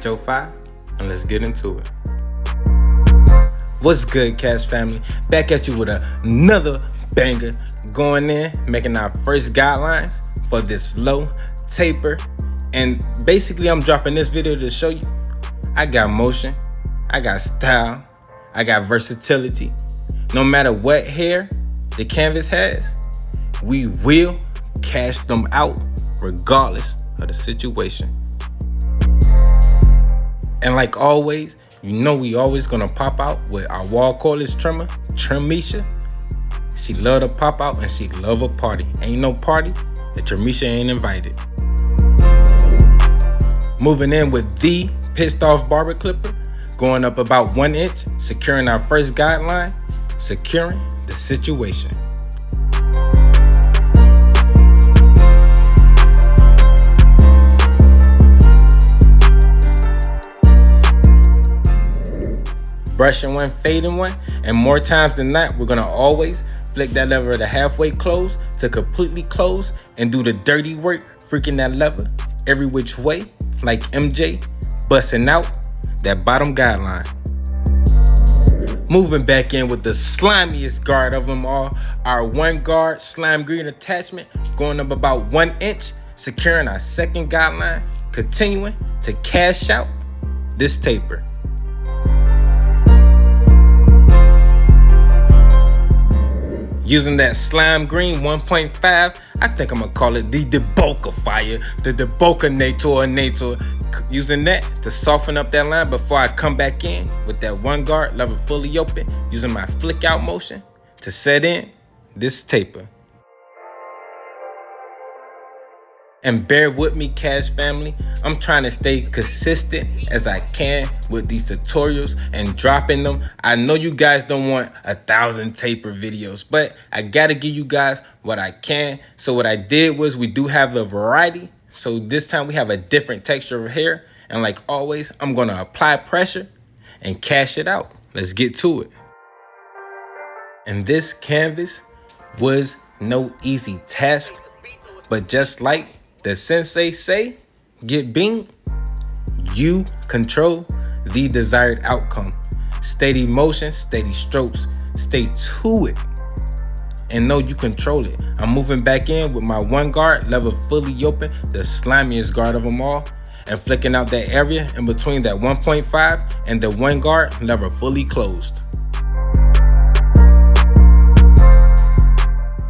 get your file and let's get into it. What's good, Kash family? Back at you with another banger, going in, making our first guidelines for this low taper. And basically I'm dropping this video to show you I got motion, I got style, I got versatility. No matter what hair the canvas has, we will cash them out regardless of the situation. And like always, you know we always gonna pop out with our wall cordless trimmer, Tramisha. She love to pop out and she love a party. Ain't no party that Tramisha ain't invited. Moving in with the pissed off barber clipper, going up about 1 inch, securing our first guideline, securing the situation. Brushing one, fading one, and more times than not, we're gonna always flick that lever to halfway close to completely close and do the dirty work, freaking that lever every which way, like MJ, busting out that bottom guideline. Moving back in with the slimiest guard of them all, our 1 guard slime green attachment, going up about 1 inch, securing our second guideline, continuing to cash out this taper. Using that slime green 1.5, I think I'm gonna call it the debulkifier, the debulkinator. Using that to soften up that line before I come back in with that 1 guard lever fully open, using my flick out motion to set in this taper. And bear with me, Kash family, I'm trying to stay consistent as I can with these tutorials and dropping them. I know you guys don't want 1,000 taper videos, but I gotta give you guys what I can. So what I did was, we do have a variety. So this time we have a different texture of hair. And like always, I'm gonna apply pressure and cash it out. Let's get to it. And this canvas was no easy task, but just like the sensei say, get beamed, you control the desired outcome. Steady motion, steady strokes, stay to it, and know you control it. I'm moving back in with my 1 guard lever fully open, the slimiest guard of them all, and flicking out that area in between that 1.5 and the 1 guard lever fully closed.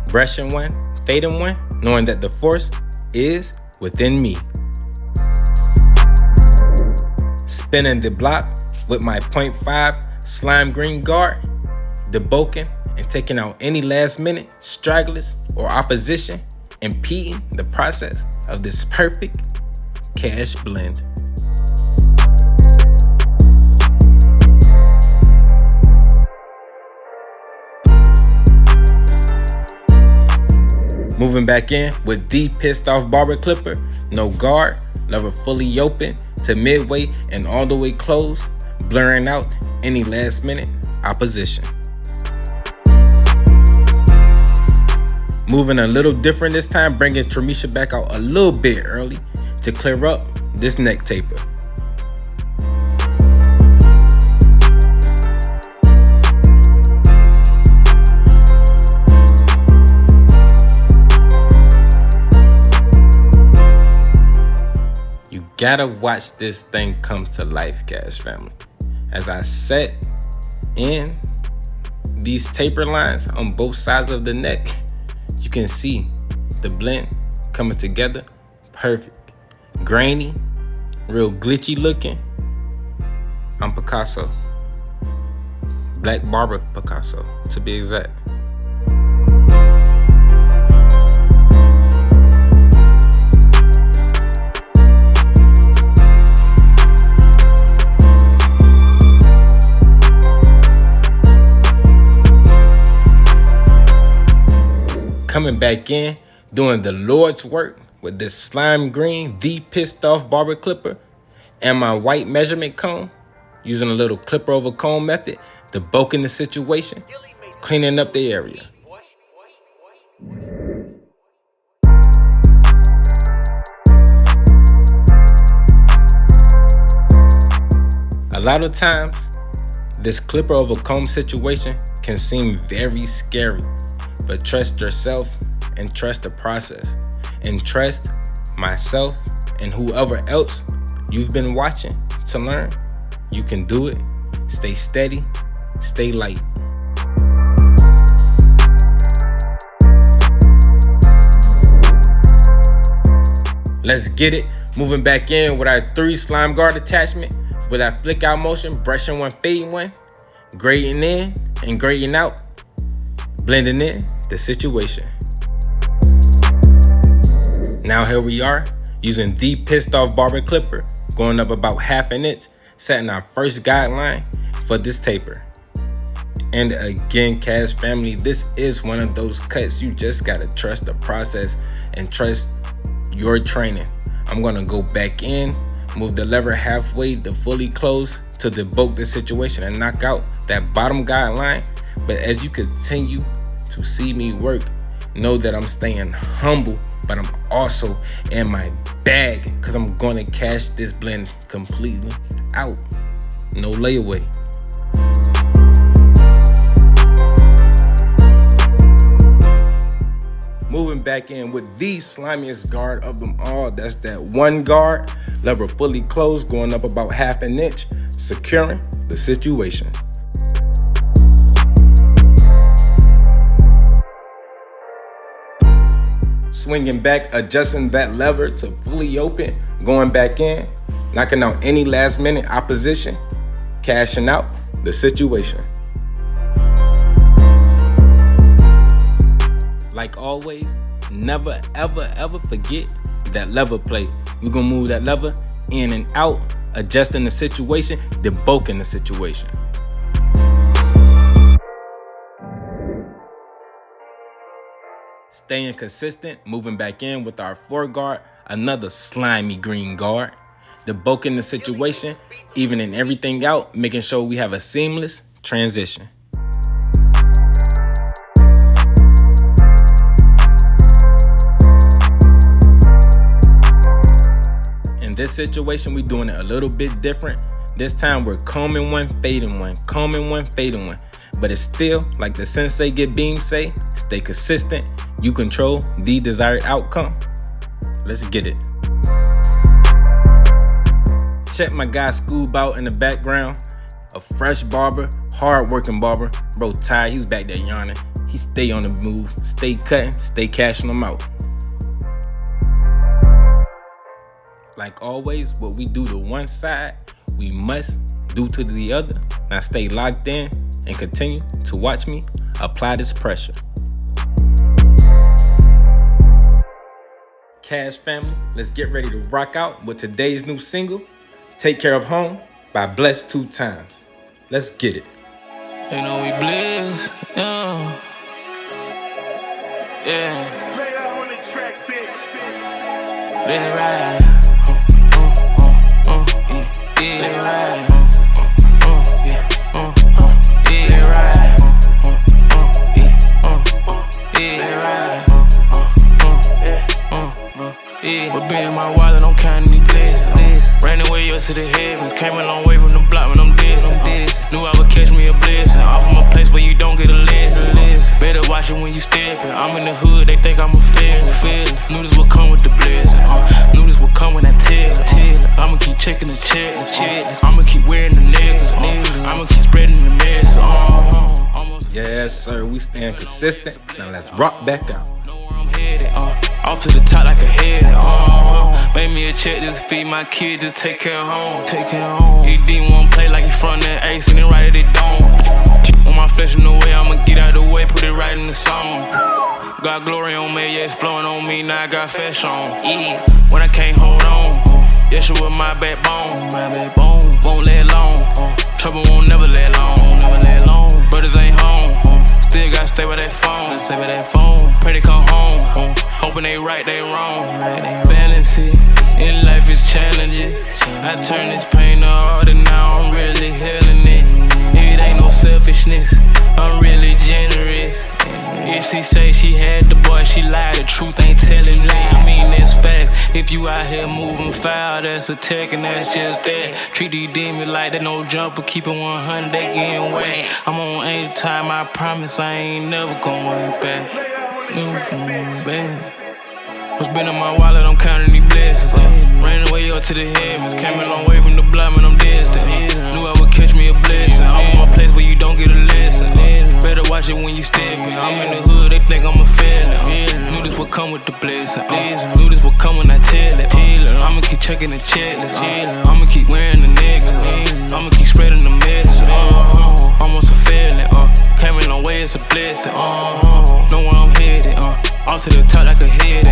Brushing one, fading one, knowing that the force is within me. Spinning the block with my 0.5 slime green guard, debulking and taking out any last minute stragglers or opposition, impeding the process of this perfect Kash blend. Moving back in with the pissed off barber clipper, no guard, lever fully open to midway and all the way closed, blurring out any last minute opposition. Moving a little different this time, bringing Tramisha back out a little bit early to clear up this neck taper. Gotta watch this thing come to life, Kash family. As I set in these taper lines on both sides of the neck, you can see the blend coming together perfect. Grainy, real glitchy looking. I'm Picasso. Black barber Picasso, to be exact. Coming back in, doing the Lord's work with this slime green, the pissed off barber clipper, and my white measurement comb, using a little clipper over comb method, debulking the situation, cleaning up the area. lot of times, this clipper over comb situation can seem very scary, but trust yourself and trust the process, and trust myself and whoever else you've been watching to learn. You can do it. Stay steady, stay light. Let's get it. Moving back in with our 3 slime guard attachment with our flick out motion, brushing one, fading one, grading in and grading out, blending in the situation. Now here we are using the pissed off barber clipper, going up about 1/2 inch, setting our first guideline for this taper. And again, Kash family, this is one of those cuts you just gotta trust the process and trust your training. I'm gonna go back in, move the lever halfway to fully close to debulk the situation and knock out that bottom guideline. But as you continue to see me work, know that I'm staying humble, but I'm also in my bag because I'm gonna cash this blend completely out. No layaway. Moving back in with the slimiest guard of them all. That's that one guard, lever fully closed, going up about 1/2 inch, securing the situation. Swinging back, adjusting that lever to fully open, going back in, knocking out any last minute opposition, cashing out the situation. Like always, never ever ever forget that lever play. We're gonna move that lever in and out, adjusting the situation, debulking the situation. Staying consistent, moving back in with our 4 guard, another slimy green guard, debulking the situation, evening everything out, making sure we have a seamless transition. In this situation, we're doing it a little bit different. This time we're combing one, fading one, combing one, fading one. But it's still, like the sensei get beam say, stay consistent. You control the desired outcome. Let's get it. Check my guy Scoob out in the background. A fresh barber, hard-working barber. Bro, Ty, he was back there yawning. He stay on the move, stay cutting, stay cashing them out. Like always, what we do to one side, we must do to the other. Now stay locked in and continue to watch me apply this pressure. Kash family, let's get ready to rock out with today's new single, Take Care of Home by Blessed 2 Times. Let's get it. You know we bliss, yeah. Yeah. Lay out on the track, bitch. Let it ride. Yeah, let it ride. Yeah, let it ride. Yeah, let it ride. Yeah. But being my wallet, I'm counting these blessings. Ran away up to the heavens, came a long way from the block when I'm dead. Knew I would catch me a blessing. Off from a place where you don't get a lesson. Better watch it when you steppin'. I'm in the hood, they think I'm a feeling. Knew this would come with the blessing. Knew this would come when I tell it. I'ma keep checking the checklist. I'ma keep wearing the necklace. I'ma keep spreading the message. Yes, sir, we staying consistent. Now let's rock back out. Know where I'm headed. Off to the top like a head. Made me a check just to feed my kid, just take care of home. He didn't want to play like he from that ace and then right at it dome. On my flesh in the way, I'ma get out of the way, put it right in the song. Got glory on me, yeah, it's flowing on me, now I got fashion on. Yeah. When I can't hold on, yeah, she was my backbone. Won't let long, trouble won't never let long. Brothers ain't home, still gotta stay with that phone. Pray they come home, hoping they right, they wrong. Balance it, in life is challenges. I turn this pain to art and now I'm really healing it. It ain't no selfishness, I'm really generous. If she say she had the boy, she lied, the truth ain't telling me. I mean, it's facts. If you out here moving foul, that's a tech and that's just that. Treat these demons like they no jumper, keep it 100, they getting wet. I'm on angel time, I promise I ain't never going back. Never going back. What's been in my wallet, I'm counting these blessings. Ran away up to the heavens, came a long way from the blood, man, I'm distant. Knew I would catch me a blessing. I'm from a place where you don't get a lesson. Better watch it when you steppin'. I'm in the hood, they think I'm a felon. Knew this would come with the blessing. Knew this would come when I tell it. I'ma keep checking the checklist. I'ma keep wearing the necklace. I'ma keep spreading the message. Almost a feeling. Came a long way, it's a blessing. Know where I'm headed. Off to the top like a head.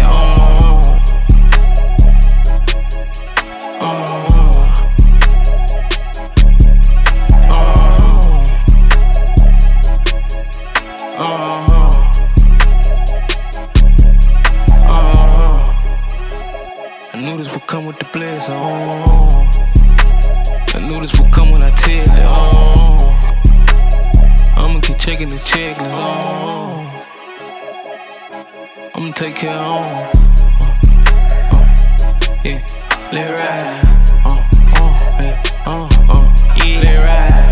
I knew this would come with the blessing. I knew this would come when I tell it. I'ma keep checking the checklist. I'ma take care of yeah, let it ride. Yeah, let it ride.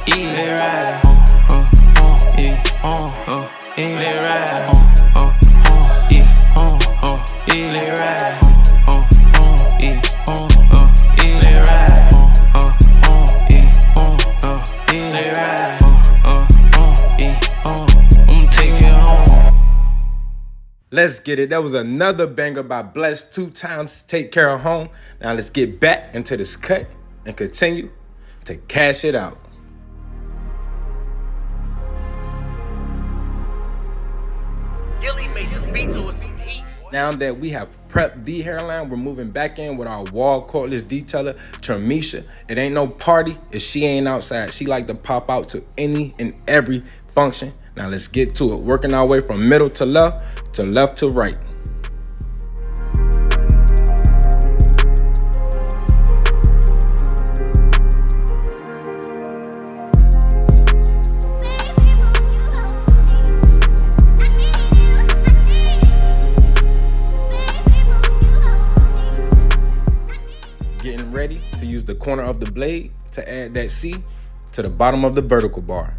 Yeah, let it ride. Yeah, let it ride. Yeah, let it ride. Let's get it. That was another banger by Blessed 2 times. Take care of home. Now let's get back into this cut and continue to cash it out. Gilly made the beat so it's some heat. Now that we have prepped the hairline, we're moving back in with our wall cordless detailer, Tramisha. It ain't no party if she ain't outside. She like to pop out to any and every function. Now let's get to it. Working our way from middle to left to right. Getting ready to use the corner of the blade to add that C to the bottom of the vertical bar.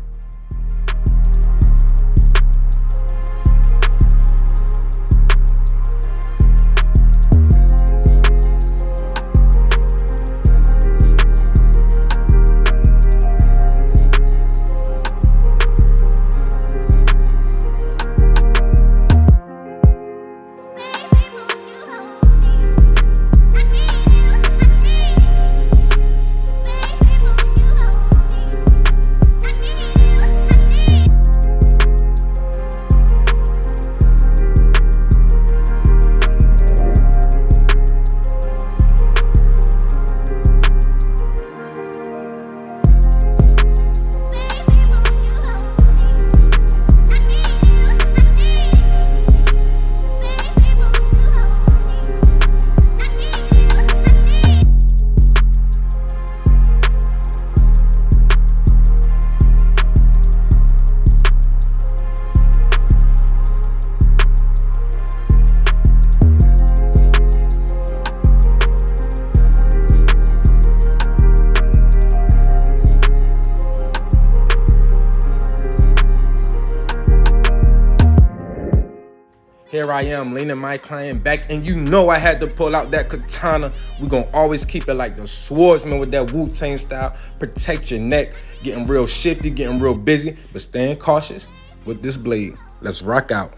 Here I am leaning my client back, and you know I had to pull out that katana. We're gonna always keep it like the swordsman with that Wu-Tang style. Protect your neck, getting real shifty, getting real busy, but staying cautious with this blade. Let's rock out.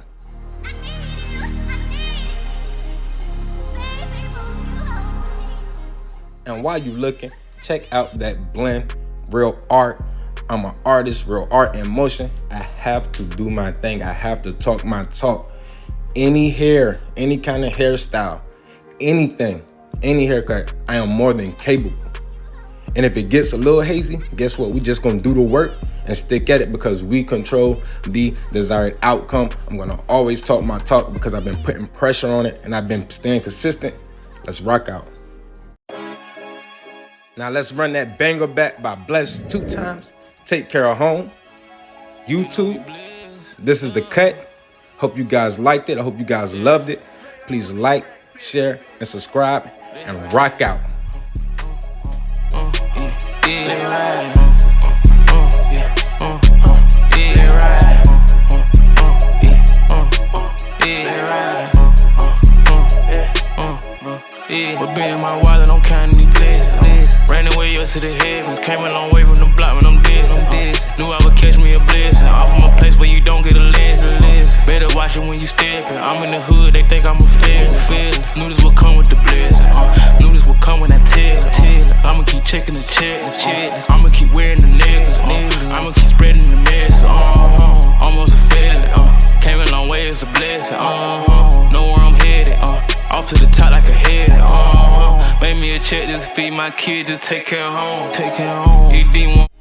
And while you looking, check out that blend, real art. I'm an artist, real art in motion. I have to do my thing. I have to talk my talk. Any hair, any kind of hairstyle, anything, any haircut, I am more than capable. And if it gets a little hazy, guess what? We just gonna do the work and stick at it because we control the desired outcome. I'm gonna always talk my talk because I've been putting pressure on it and I've been staying consistent. Let's rock out. Now let's run that banger back by Blessed 2 times. Take care of home. YouTube, this is the cut. Hope you guys liked it. I hope you guys loved it. Please like, share, and subscribe, and rock out. But been in my wallet, I'm counting these blessings. Ran away up to the heavens, came a long way from the block when I'm distant. Knew I would catch me a blessing, off from a place where you don't get a lesson. Better watch it when you steppin'. I'm in the hood, they think I'm a feeling. Knew this would come with the blessing. Knew this would come when I tell it. I'ma keep checking the checklist. I'ma keep wearing the necklace. I'ma keep spreading the message. Almost a failure. Came a long way, it's a blessing. Know where I'm headed. Off to the top like a head. Made me a check just to feed my kids, just take care of home. He didn't want